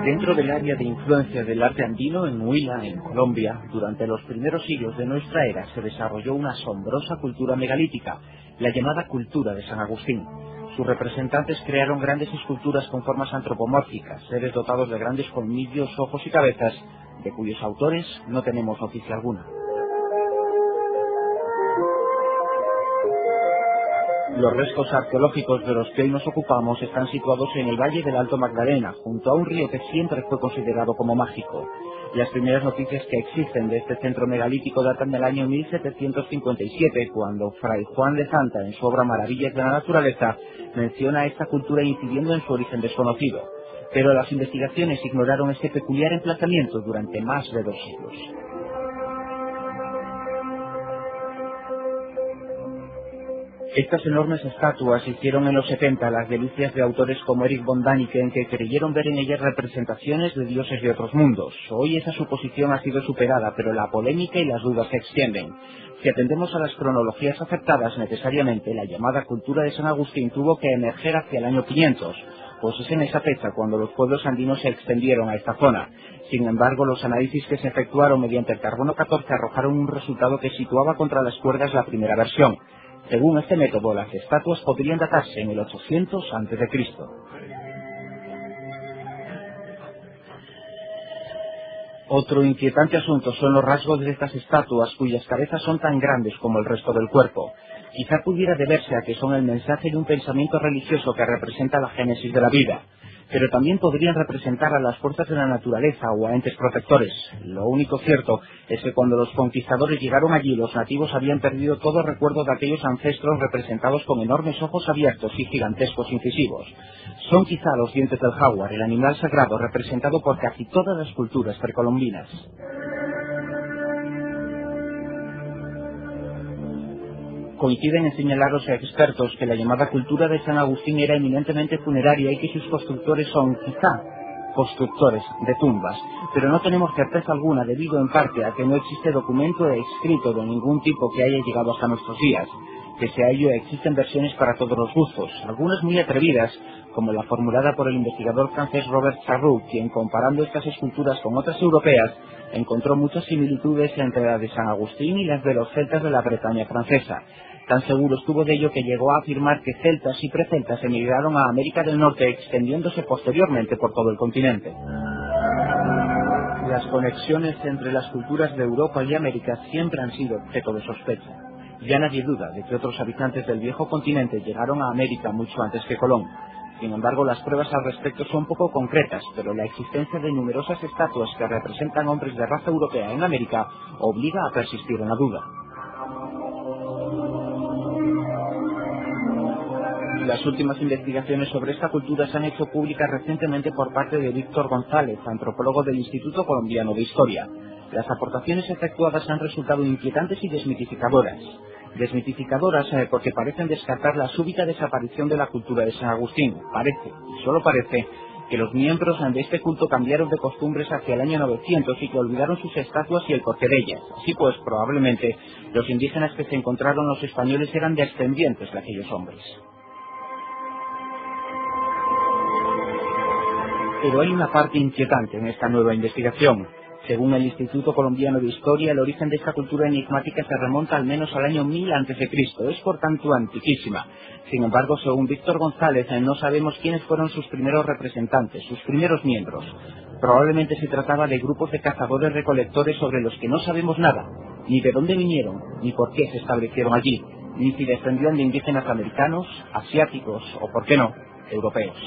Dentro del área de influencia del arte andino, en Huila, en Colombia, durante los primeros siglos de nuestra era se desarrolló una asombrosa cultura megalítica, la llamada cultura de San Agustín. Sus representantes crearon grandes esculturas con formas antropomórficas, seres dotados de grandes colmillos, ojos y cabezas, de cuyos autores no tenemos noticia alguna. Los restos arqueológicos de los que hoy nos ocupamos están situados en el Valle del Alto Magdalena, junto a un río que siempre fue considerado como mágico. Las primeras noticias que existen de este centro megalítico datan del año 1757, cuando Fray Juan de Santa, en su obra Maravillas de la Naturaleza, menciona esta cultura incidiendo en su origen desconocido. Pero las investigaciones ignoraron este peculiar emplazamiento durante más de 2 siglos. Estas enormes estatuas hicieron en los 70 las delicias de autores como Erich von Däniken, que creyeron ver en ellas representaciones de dioses de otros mundos. Hoy esa suposición ha sido superada, pero la polémica y las dudas se extienden. Si atendemos a las cronologías aceptadas, necesariamente la llamada cultura de San Agustín tuvo que emerger hacia el año 500, pues es en esa fecha cuando los pueblos andinos se extendieron a esta zona. Sin embargo, los análisis que se efectuaron mediante el carbono 14 arrojaron un resultado que situaba contra las cuerdas la primera versión. Según este método, las estatuas podrían datarse en el 800 a.C. Otro inquietante asunto son los rasgos de estas estatuas, cuyas cabezas son tan grandes como el resto del cuerpo. Quizá pudiera deberse a que son el mensaje de un pensamiento religioso que representa la génesis de la vida, pero también podrían representar a las fuerzas de la naturaleza o a entes protectores. Lo único cierto es que cuando los conquistadores llegaron allí, los nativos habían perdido todo recuerdo de aquellos ancestros representados con enormes ojos abiertos y gigantescos incisivos. Son quizá los dientes del jaguar, el animal sagrado representado por casi todas las culturas precolombinas. Coinciden en señalar los expertos que la llamada cultura de San Agustín era eminentemente funeraria y que sus constructores son, quizá, constructores de tumbas, pero no tenemos certeza alguna debido en parte a que no existe documento escrito de ningún tipo que haya llegado hasta nuestros días. Pese a ello, existen versiones para todos los gustos, algunas muy atrevidas, como la formulada por el investigador francés Robert Charroux, quien, comparando estas esculturas con otras europeas, encontró muchas similitudes entre las de San Agustín y las de los celtas de la Bretaña francesa. Tan seguro estuvo de ello que llegó a afirmar que celtas y preceltas emigraron a América del Norte, extendiéndose posteriormente por todo el continente. Las conexiones entre las culturas de Europa y América siempre han sido objeto de sospecha. Ya nadie duda de que otros habitantes del viejo continente llegaron a América mucho antes que Colón. Sin embargo, las pruebas al respecto son poco concretas, pero la existencia de numerosas estatuas que representan hombres de raza europea en América obliga a persistir en la duda. Las últimas investigaciones sobre esta cultura se han hecho públicas recientemente por parte de Víctor González, antropólogo del Instituto Colombiano de Historia. Las aportaciones efectuadas han resultado inquietantes y desmitificadoras. Desmitificadoras porque parecen descartar la súbita desaparición de la cultura de San Agustín. Parece, y solo parece, que los miembros de este culto cambiaron de costumbres hacia el año 900 y que olvidaron sus estatuas y el porqué de ellas. Así pues, probablemente, los indígenas que se encontraron los españoles eran descendientes de aquellos hombres. Pero hay una parte inquietante en esta nueva investigación. Según el Instituto Colombiano de Historia, el origen de esta cultura enigmática se remonta al menos al año 1000 a.C., es por tanto antiquísima. Sin embargo, según Víctor González, no sabemos quiénes fueron sus primeros representantes, sus primeros miembros. Probablemente se trataba de grupos de cazadores-recolectores sobre los que no sabemos nada, ni de dónde vinieron, ni por qué se establecieron allí, ni si descendían de indígenas americanos, asiáticos o, por qué no, europeos.